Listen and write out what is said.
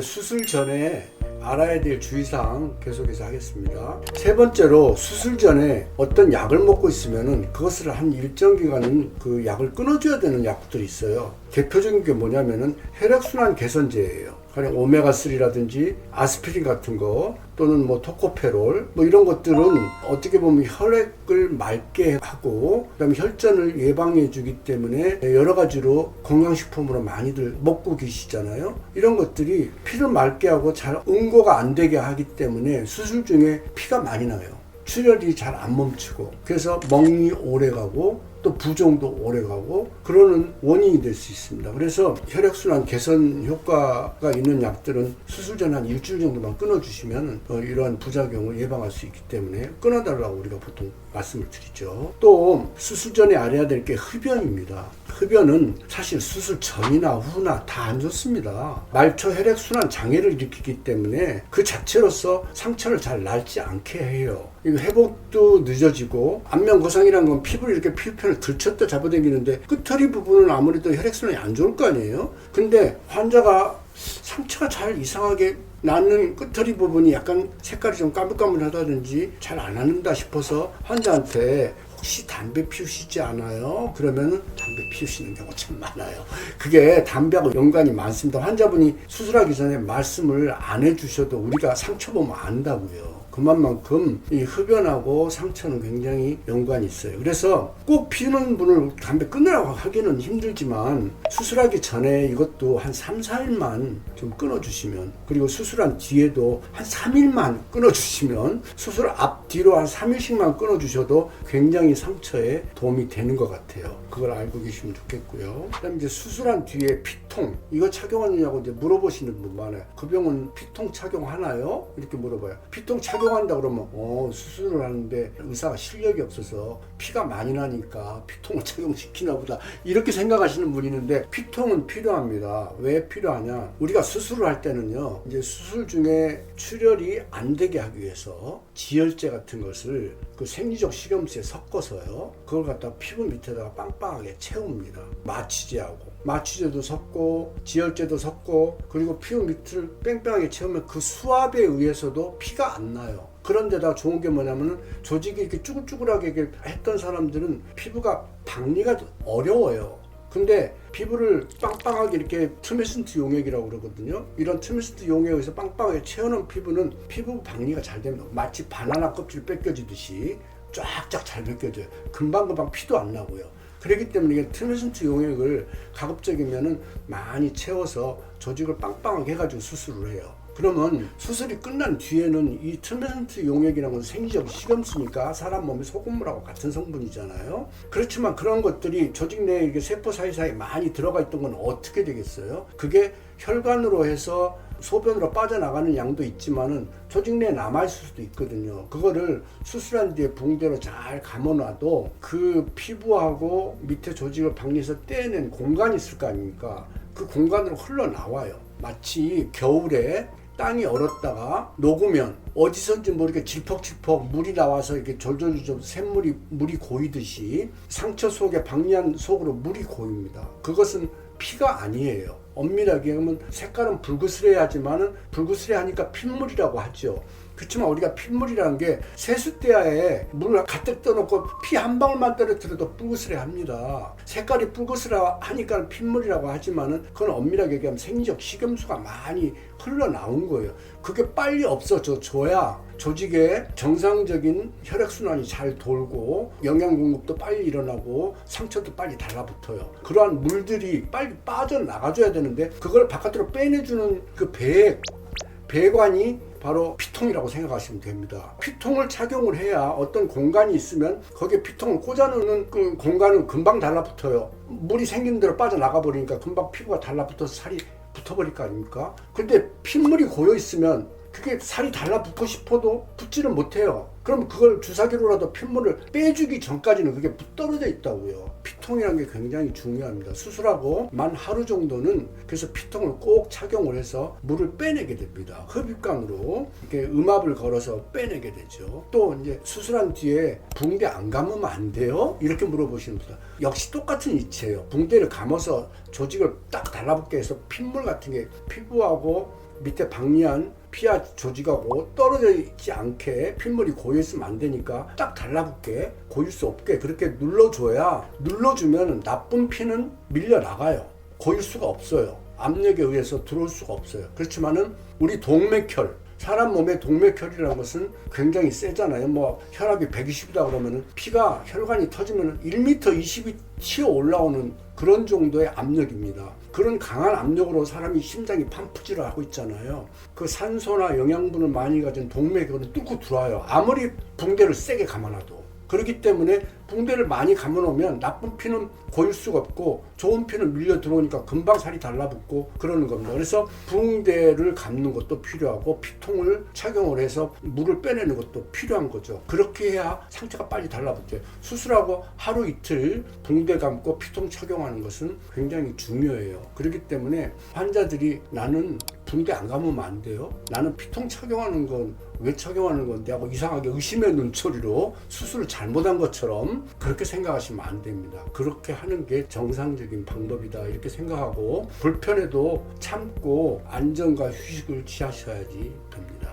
수술 전에 알아야 될 주의사항 계속해서 하겠습니다. 세 번째로, 수술 전에 어떤 약을 먹고 있으면은 그것을 한 일정 기간은 그 약을 끊어줘야 되는 약들이 있어요. 대표적인 게 뭐냐면은 혈액순환 개선제예요. 그냥 오메가3라든지 아스피린 같은 거, 또는 뭐 토코페롤, 뭐 이런 것들은 어떻게 보면 혈액을 맑게 하고 그다음에 혈전을 예방해 주기 때문에 여러 가지로 건강식품으로 많이들 먹고 계시잖아요. 이런 것들이 피를 맑게 하고 잘 응고가 안 되게 하기 때문에 수술 중에 피가 많이 나요. 출혈이 잘 안 멈추고, 그래서 멍이 오래 가고 또 부종도 오래 가고 그러는 원인이 될 수 있습니다. 그래서 혈액순환 개선 효과가 있는 약들은 수술 전 한 일주일 정도만 끊어주시면 이러한 부작용을 예방할 수 있기 때문에 끊어달라고 우리가 보통 말씀을 드리죠. 또 수술 전에 알아야 될 게 흡연입니다. 흡연은 사실 수술 전이나 후나 다 안 좋습니다. 말초 혈액순환 장애를 일으키기 때문에 그 자체로서 상처를 잘 낫지 않게 해요. 회복도 늦어지고, 안면 거상이라는 건 피부를 이렇게 피부편을 들쳤다 잡아당기는데 끝허리 부분은 아무래도 혈액순환이 안 좋을 거 아니에요. 근데 환자가 상처가 잘 이상하게 나는 끝허리 부분이 약간 색깔이 좀 까물까물하다든지 잘 안 나는다 싶어서 환자한테 혹시 담배 피우시지 않아요? 그러면 담배 피우시는 경우가 참 많아요. 그게 담배하고 연관이 많습니다. 환자분이 수술하기 전에 말씀을 안 해주셔도 우리가 상처 보면 안다고요. 그만큼 이 흡연하고 상처는 굉장히 연관이 있어요. 그래서 꼭 피우는 분을 담배 끊으라고 하기는 힘들지만 수술하기 전에 이것도 한 3, 4일만 좀 끊어주시면, 그리고 수술한 뒤에도 한 3일만 끊어주시면, 수술 앞뒤로 한 3일씩만 끊어주셔도 굉장히 상처에 도움이 되는 것 같아요. 그걸 알고 계시면 좋겠고요. 그다음에 이제 수술한 뒤에 피통, 이거 착용하느냐고 이제 물어보시는 분 많아요. 그 병은 피통 착용하나요? 이렇게 물어봐요. 피통 착용한다 그러면 수술을 하는데 의사가 실력이 없어서 피가 많이 나니까 피통을 착용시키나 보다, 이렇게 생각하시는 분이 있는데 피통은 필요합니다. 왜 필요하냐? 우리가 수술을 할 때는요, 이제 수술 중에 출혈이 안 되게 하기 위해서 지혈제 같은 것을 그 생리적 식염수에 섞어서요, 그걸 갖다 피부 밑에다가 빵빵하게 채웁니다. 마취제도 섞고 지혈제도 섞고, 그리고 피부 밑을 뺑뺑하게 채우면 그 수압에 의해서도 피가 안 나요. 그런데다 좋은 게 뭐냐면은 조직이 이렇게 쭈글쭈글하게 이렇게 했던 사람들은 피부가 박리가 어려워요. 근데 피부를 빵빵하게 이렇게 트메슨트 용액이라고 그러거든요. 이런 트메슨트 용액에 의해서 빵빵하게 채워놓은 피부는 피부 박리가 잘 됩니다. 마치 바나나 껍질 벗겨지듯이 쫙쫙 잘 벗겨져요. 금방금방 피도 안 나고요. 그렇기 때문에 이게 트메슨트 용액을 가급적이면은 많이 채워서 조직을 빵빵하게 해가지고 수술을 해요. 그러면 수술이 끝난 뒤에는 이 트메슨트 용액이라는 건 생리적 식염수니까 사람 몸의 소금물하고 같은 성분이잖아요. 그렇지만 그런 것들이 조직 내에 이게 세포 사이사이에 많이 들어가 있던 건 어떻게 되겠어요? 그게 혈관으로 해서 소변으로 빠져나가는 양도 있지만은 조직 내에 남아있을 수도 있거든요. 그거를 수술한 뒤에 붕대로 잘 감아놔도 그 피부하고 밑에 조직을 박리해서 떼어낸 공간이 있을 거 아닙니까? 그 공간으로 흘러나와요. 마치 겨울에 땅이 얼었다가 녹으면 어디선지 모르게 질퍽질퍽 물이 나와서 이렇게 졸졸졸 샘물이 물이 고이듯이 상처 속에 박리한 속으로 물이 고입니다. 그것은 피가 아니에요. 엄밀하게 하면 색깔은 붉으스레하지만은 붉으스레하니까 핏물이라고 하죠. 그렇지만 우리가 핏물이라는 게 세숫대야에 물을 가득 떠놓고 피 한 방울만 떨어뜨려도 붉으스레합니다. 색깔이 붉으스레하니까 핏물이라고 하지만은 그건 엄밀하게 얘기하면 생리적 식염수가 많이 흘러나온 거예요. 그게 빨리 없어져야 조직에 정상적인 혈액순환이 잘 돌고 영양 공급도 빨리 일어나고 상처도 빨리 달라붙어요. 그러한 물들이 빨리 빠져나가줘야 되는데 그걸 바깥으로 빼내주는 그 배관이 바로 피통이라고 생각하시면 됩니다. 피통을 착용을 해야 어떤 공간이 있으면 거기에 피통을 꽂아놓는 그 공간은 금방 달라붙어요. 물이 생기는 대로 빠져나가 버리니까 금방 피부가 달라붙어서 살이 붙어버릴 거 아닙니까? 근데 핏물이 고여 있으면 그게 살이 달라붙고 싶어도 붙지는 못해요. 그럼 그걸 주사기로라도 핏물을 빼주기 전까지는 그게 떨어져 있다고요. 피통이라는 게 굉장히 중요합니다. 수술하고 만 하루 정도는 그래서 피통을 꼭 착용을 해서 물을 빼내게 됩니다. 흡입관으로 이렇게 음압을 걸어서 빼내게 되죠. 또 이제 수술한 뒤에 붕대 안 감으면 안 돼요? 이렇게 물어보시는 분들 역시 똑같은 이치예요. 붕대를 감아서 조직을 딱 달라붙게 해서 핏물 같은 게 피부하고 밑에 박리한 피하 조직하고 떨어져 있지 않게 핏물이 고여있으면 안 되니까 딱 달라붙게 고일 수 없게 그렇게 눌러줘야, 눌러주면 나쁜 피는 밀려나가요. 고일 수가 없어요. 압력에 의해서 들어올 수가 없어요. 그렇지만은 우리 동맥혈, 사람 몸의 동맥혈이라는 것은 굉장히 세잖아요. 뭐 혈압이 120이다 그러면은 피가 혈관이 터지면 1m 20이 튀어 올라오는 그런 정도의 압력입니다. 그런 강한 압력으로 사람이 심장이 판푸질을 하고 있잖아요. 그 산소나 영양분을 많이 가진 동맥은 뚫고 들어와요. 아무리 붕대를 세게 감아놔도. 그렇기 때문에 붕대를 많이 감아놓으면 나쁜 피는 고일 수가 없고 좋은 피는 밀려 들어오니까 금방 살이 달라붙고 그러는 겁니다. 그래서 붕대를 감는 것도 필요하고 피통을 착용을 해서 물을 빼내는 것도 필요한 거죠. 그렇게 해야 상처가 빨리 달라붙어요. 수술하고 하루 이틀 붕대 감고 피통 착용하는 것은 굉장히 중요해요. 그렇기 때문에 환자들이 나는 붕대 안 감으면 안 돼요? 나는 피통 착용하는 건 왜 착용하는 건데 하고 이상하게 의심의 눈초리로 수술을 잘못한 것처럼 그렇게 생각하시면 안 됩니다. 그렇게 하는 게 정상적인 방법이다 이렇게 생각하고 불편해도 참고 안정과 휴식을 취하셔야지 됩니다.